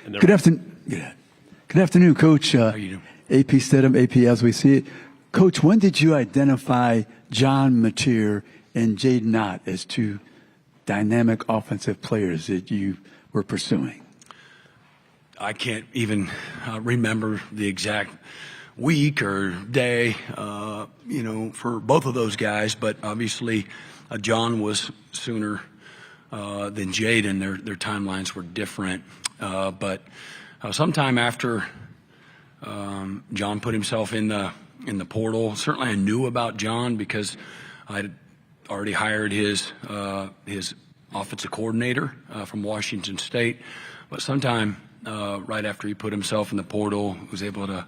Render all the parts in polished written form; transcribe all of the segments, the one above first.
Good afternoon. Good afternoon, Coach. How you doing? AP Stedham, AP as we see it. Coach, when did you identify John Mateer and Jaden Knott as two dynamic offensive players that you were pursuing? I can't even remember the exact week or day, for both of those guys. But obviously, John was sooner than Jaden. Their timelines were different. But sometime after John put himself in the portal, certainly I knew about John because I'd already hired his offensive coordinator from Washington State. But sometime right after he put himself in the portal, was able to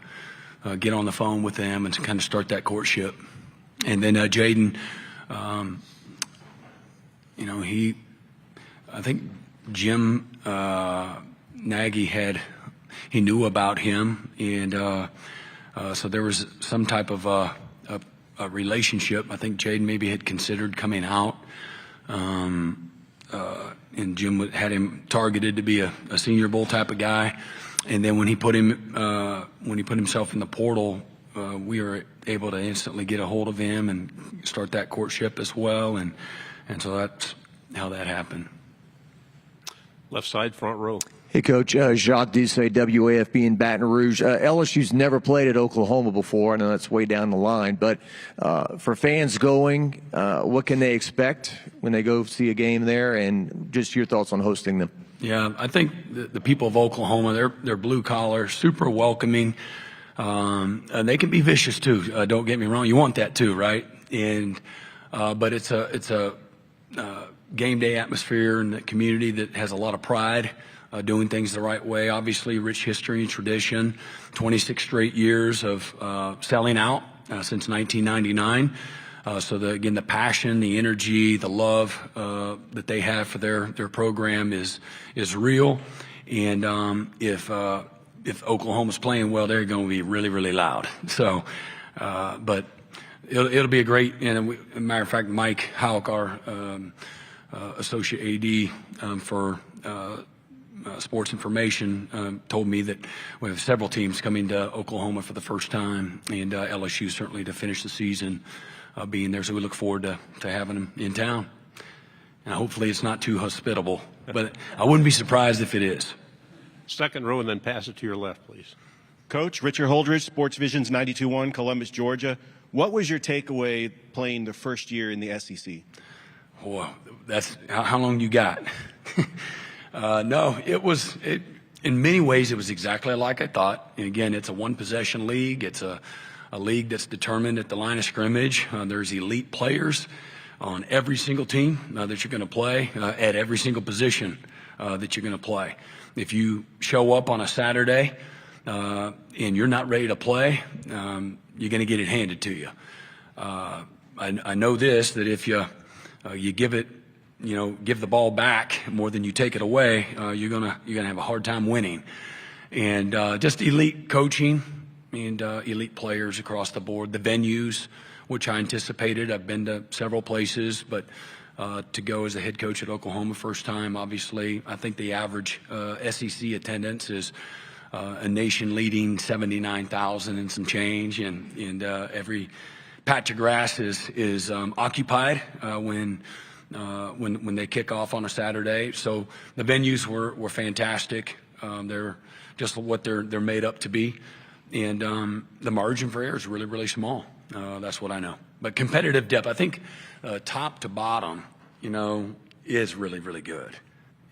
get on the phone with them and to kind of start that courtship. And then Jaden, I think Jim Nagy he knew about him, and so there was some type of a relationship. I think Jaden maybe had considered coming out, and Jim had him targeted to be a Senior Bowl type of guy. And then when he put himself in the portal, we were able to instantly get a hold of him and start that courtship as well. And so that's how that happened. Left side, front row. Hey, Coach. Jacques Doucet, WAFB in Baton Rouge. LSU's never played at Oklahoma before. I know that's way down the line. But for fans going, what can they expect when they go see a game there? And just your thoughts on hosting them. Yeah, I think the people of Oklahoma, they're blue collar, super welcoming. And they can be vicious too. Don't get me wrong. You want that too, right? And but it's a game day atmosphere in the community that has a lot of pride. Doing things the right way. Obviously, rich history and tradition. 26 straight years of selling out since 1999. So again, the passion, the energy, the love that they have for their program is real. And if Oklahoma's playing well, they're going to be really, really loud. So, but it'll be a great. And as a matter of fact, Mike Houck, our associate AD for sports information, told me that we have several teams coming to Oklahoma for the first time, and LSU certainly to finish the season being there. So we look forward to having them in town. And hopefully it's not too hospitable, but I wouldn't be surprised if it is. Second row, and then pass it to your left, please. Coach, Richard Holdridge, Sports Vision's 92.1, Columbus, Georgia. What was your takeaway playing the first year in the SEC? Well, that's how long you got. No, in many ways, it was exactly like I thought. And again, it's a one-possession league. It's a league that's determined at the line of scrimmage. There's elite players on every single team that you're going to play at every single position that you're going to play. If you show up on a Saturday and you're not ready to play, you're going to get it handed to you. I know this, that if you give it, give the ball back more than you take it away, you're gonna have a hard time winning. And just elite coaching and elite players across the board. The venues, which I anticipated, I've been to several places, but to go as a head coach at Oklahoma first time, obviously, I think the average SEC attendance is a nation-leading 79,000 and some change, and every patch of grass is occupied when they kick off on a Saturday. So the venues were fantastic. They're just what they're made up to be. And the margin for error is really, really small. That's what I know. But competitive depth, I think top to bottom, is really, really good.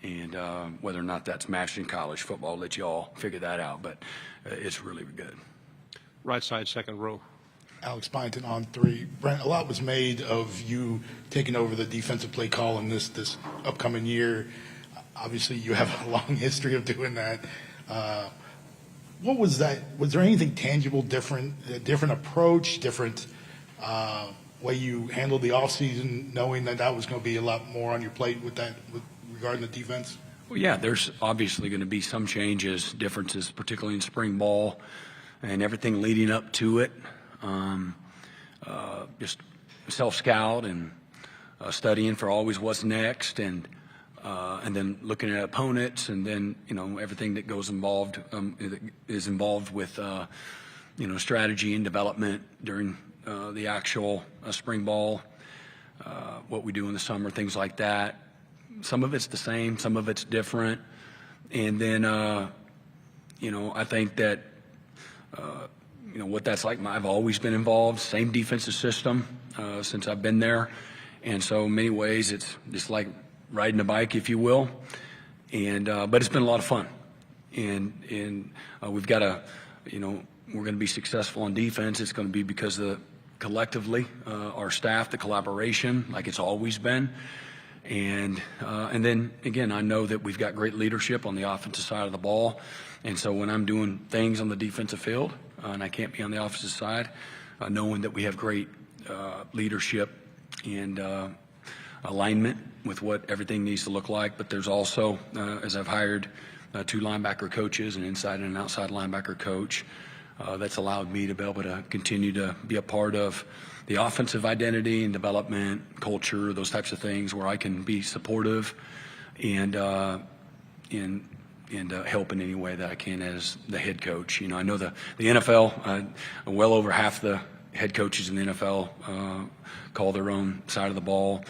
And whether or not that's matched in college football, I'll let you all figure that out. But it's really good. Right side, second row. Alex Byington on 3. Brent, a lot was made of you taking over the defensive play call in this upcoming year. Obviously, you have a long history of doing that. What was that? Was there anything tangible, different approach, different way you handled the offseason, knowing that was going to be a lot more on your plate with regarding the defense? Well, yeah, there's obviously going to be some changes, differences, particularly in spring ball and everything leading up to it. Just self-scout and studying for always what's next. And and then looking at opponents, and then everything that goes involved is involved with strategy and development during the actual spring ball, what we do in the summer, things like that. Some of it's the same, some of it's different, and then I think that what that's like. I've always been involved, same defensive system since I've been there, and so in many ways it's just like riding a bike, if you will, and but it's been a lot of fun, and we've got we're going to be successful on defense. It's going to be because of collectively our staff, the collaboration, like it's always been, and then again, I know that we've got great leadership on the offensive side of the ball, and so when I'm doing things on the defensive field and I can't be on the offensive side, knowing that we have great leadership and alignment with what everything needs to look like. But there's also, as I've hired 2 linebacker coaches, an inside and an outside linebacker coach, that's allowed me to be able to continue to be a part of the offensive identity and development, culture, those types of things, where I can be supportive and help in any way that I can as the head coach. I know the NFL, well over half the head coaches in the NFL call their own side of the ball.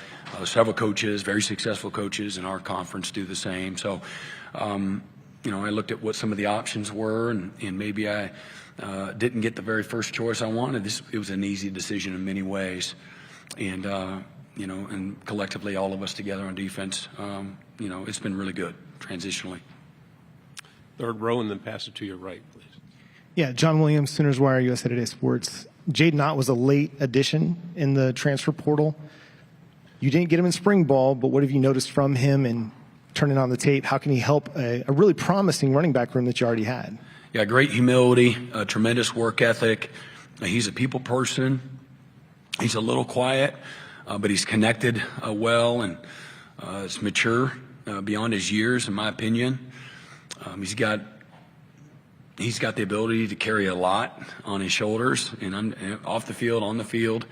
Several coaches, very successful coaches in our conference, do the same. So, I looked at what some of the options were, and maybe I didn't get the very first choice I wanted. It was an easy decision in many ways, and and collectively, all of us together on defense, it's been really good transitionally. Third row, and then pass it to your right, please. Yeah, John Williams, Sooners Wire, USA Today Sports. Jaden Knott was a late addition in the transfer portal. You didn't get him in spring ball, but what have you noticed from him and turning on the tape? How can he help a really promising running back room that you already had? Yeah, great humility, tremendous work ethic. He's a people person. He's a little quiet, but he's connected well, and is mature beyond his years, in my opinion. He's got the ability to carry a lot on his shoulders, and off the field, on the field.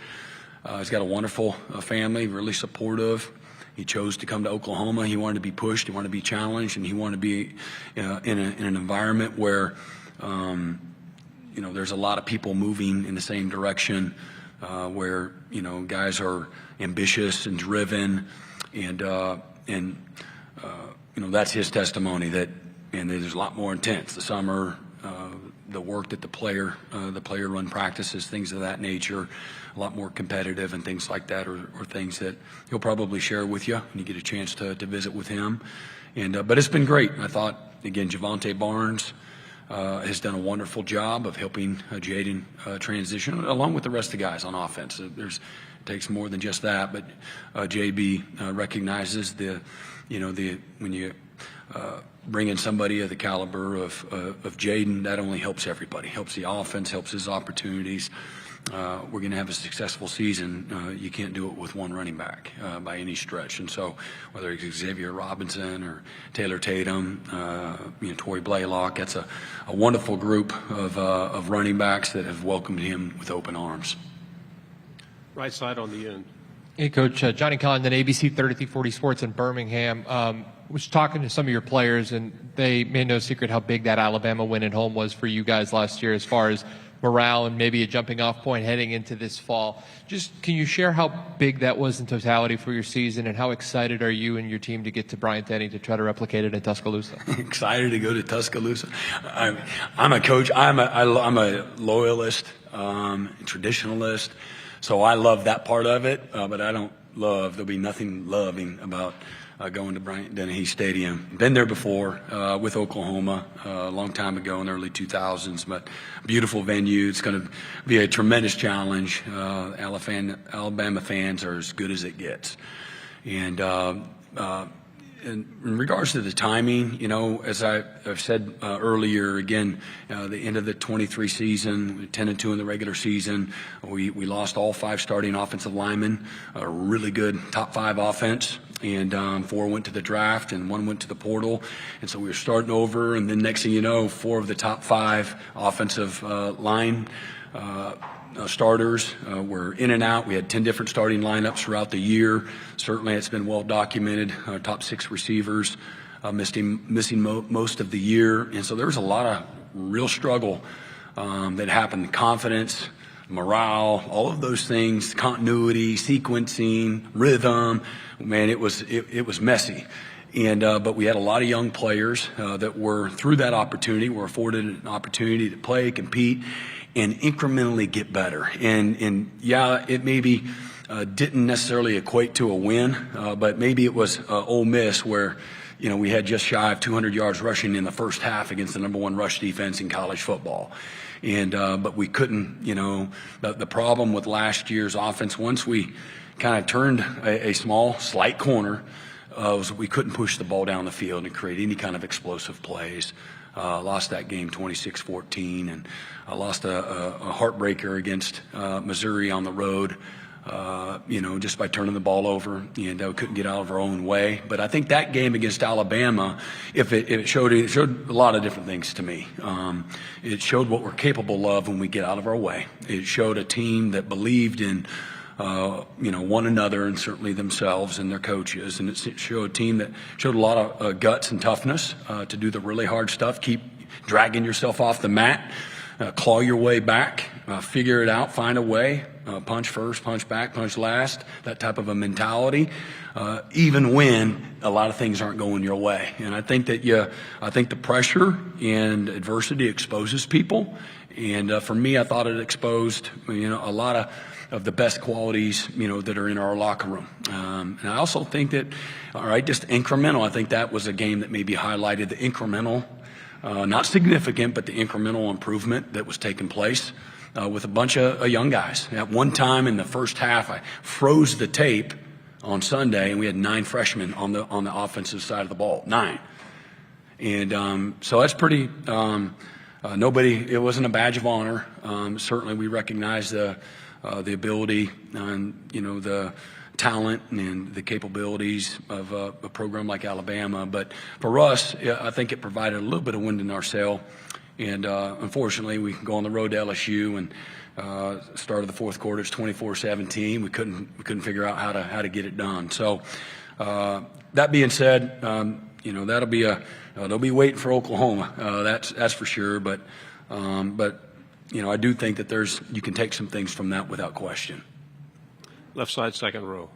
He's got a wonderful family, really supportive. He chose to come to Oklahoma. He wanted to be pushed. He wanted to be challenged, and he wanted to be in an environment where, there's a lot of people moving in the same direction, where, guys are ambitious and driven, and that's his testimony, and there's a lot more intense. The summer, the work that the player run practices, things of that nature, a lot more competitive and things like that, or things that he'll probably share with you when you get a chance to visit with him. And but it's been great. I thought, again, Javante Barnes has done a wonderful job of helping Jaden transition, along with the rest of the guys on offense. It takes more than just that, but JB recognizes when you bring in somebody of the caliber of Jaden, that only helps everybody, helps the offense, helps his opportunities. We're going to have a successful season. You can't do it with one running back by any stretch. And so whether it's Xavier Robinson or Taylor Tatum, Torrey Blaylock, that's a wonderful group of running backs that have welcomed him with open arms. Right side on the end. Hey, Coach. Johnny Condon, ABC 3340 Sports in Birmingham. Was talking to some of your players, and they made no secret how big that Alabama win at home was for you guys last year as far as morale and maybe a jumping-off point heading into this fall. Just can you share how big that was in totality for your season, and how excited are you and your team to get to Bryant-Denny to try to replicate it in Tuscaloosa? Excited to go to Tuscaloosa. I'm a coach. I'm a loyalist, traditionalist. So I love that part of it, but there'll be nothing loving about going to Bryant-Denny Stadium. Been there before with Oklahoma a long time ago in the early 2000s, but beautiful venue. It's going to be a tremendous challenge. Alabama fans are as good as it gets. And in regards to the timing, as I've said earlier, again, the end of the 23 season, 10-2 in the regular season, we lost all 5 starting offensive linemen, a really good top 5 offense, and 4 went to the draft and 1 went to the portal, and so we were starting over, and then next thing you know, 4 of the top 5 offensive line starters were in and out. We had 10 different starting lineups throughout the year. Certainly, it's been well documented. Our top 6 receivers missing most of the year, and so there was a lot of real struggle that happened. Confidence, morale, all of those things, continuity, sequencing, rhythm. Man, it was messy. And but we had a lot of young players that were through that opportunity, were afforded an opportunity to play, compete, and incrementally get better. And yeah, it maybe didn't necessarily equate to a win, but maybe it was Ole Miss where we had just shy of 200 yards rushing in the first half against the #1 rush defense in college football. And but we couldn't. The problem with last year's offense, once we kind of turned a slight corner, was we couldn't push the ball down the field and create any kind of explosive plays. Lost that game 26-14, and lost a heartbreaker against Missouri on the road, just by turning the ball over, and we couldn't get out of our own way. But I think that game against Alabama, it showed a lot of different things to me. It showed what we're capable of when we get out of our way. It showed a team that believed in one another and certainly themselves and their coaches. And it showed a team that showed a lot of guts and toughness to do the really hard stuff, keep dragging yourself off the mat, claw your way back, figure it out, find a way, punch first, punch back, punch last, that type of a mentality, even when a lot of things aren't going your way. And I think that I think the pressure and adversity exposes people. And for me, I thought it exposed, a lot of the best qualities, that are in our locker room. And I also think that, just incremental. I think that was a game that maybe highlighted the incremental, not significant, but the incremental improvement that was taking place with a bunch of young guys. At one time in the first half, I froze the tape on Sunday, and we had 9 freshmen on the offensive side of the ball, 9. And so that's pretty. It wasn't a badge of honor. Certainly, we recognize the ability and the talent and the capabilities of a program like Alabama. But for us, I think it provided a little bit of wind in our sail. And unfortunately, we go on the road to LSU and started the fourth quarter. It's 24-17. We couldn't figure out how to get it done. So that being said, they'll be waiting for Oklahoma. That's for sure. But I do think that you can take some things from that without question. Left side, second row.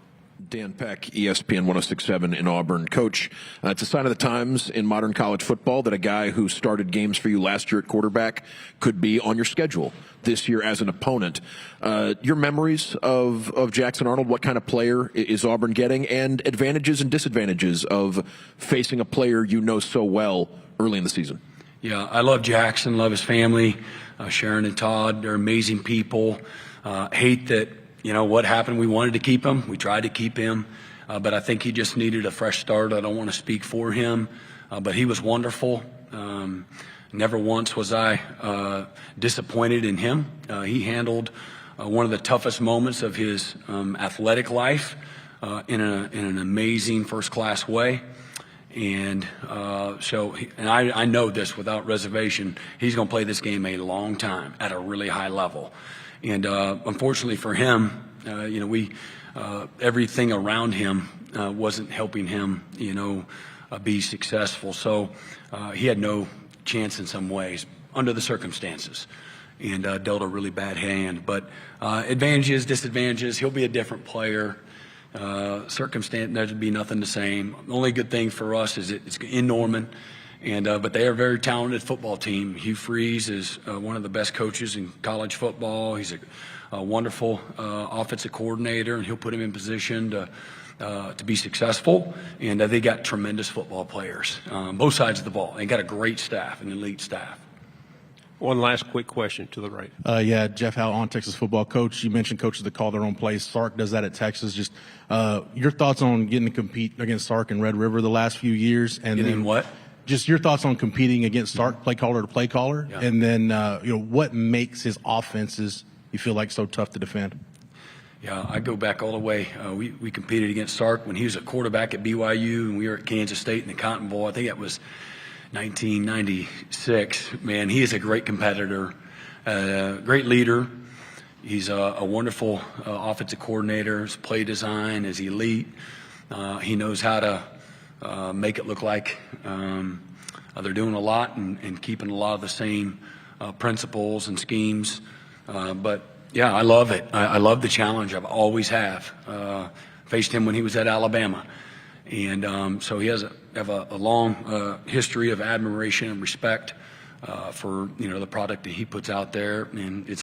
Dan Peck, ESPN 106.7 in Auburn. Coach, it's a sign of the times in modern college football that a guy who started games for you last year at quarterback could be on your schedule this year as an opponent. Your memories of Jackson Arnold, what kind of player is Auburn getting, and advantages and disadvantages of facing a player you know so well early in the season? Yeah, I love Jackson, love his family. Sharon and Todd, they're amazing people. Hate that, what happened. We wanted to keep him. We tried to keep him. But I think he just needed a fresh start. I don't want to speak for him. But he was wonderful. Never once was I disappointed in him. He handled one of the toughest moments of his athletic life in an amazing first-class way. And I know this without reservation. He's going to play this game a long time at a really high level. And unfortunately for him, everything around him wasn't helping him, be successful. So he had no chance in some ways under the circumstances, and dealt a really bad hand. But advantages, disadvantages, he'll be a different player. Circumstance, there'd be nothing the same. The only good thing for us is it's in Norman, and but they are a very talented football team. Hugh Freeze is one of the best coaches in college football. He's a wonderful offensive coordinator, and he'll put him in position to be successful. And they got tremendous football players, both sides of the ball. They got a great staff, an elite staff. One last quick question to the right. Jeff Howe on Texas football. Coach, you mentioned coaches that call their own plays. Sark does that at Texas. Just your thoughts on getting to compete against Sark and Red River the last few years. And then what? Just your thoughts on competing against Sark, play caller to play caller. Yeah. And then, what makes his offenses, you feel like, so tough to defend? Yeah, I go back all the way. We competed against Sark when he was a quarterback at BYU, and we were at Kansas State in the Cotton Bowl. I think that was 1996. Man, he is a great competitor, great leader. He's a wonderful offensive coordinator. His play design is elite. He knows how to make it look like they're doing a lot and keeping a lot of the same principles and schemes. But yeah, I love it. I love the challenge. I've always have. Faced him when he was at Alabama. And so he has a long history of admiration and respect for the product that he puts out there, and it's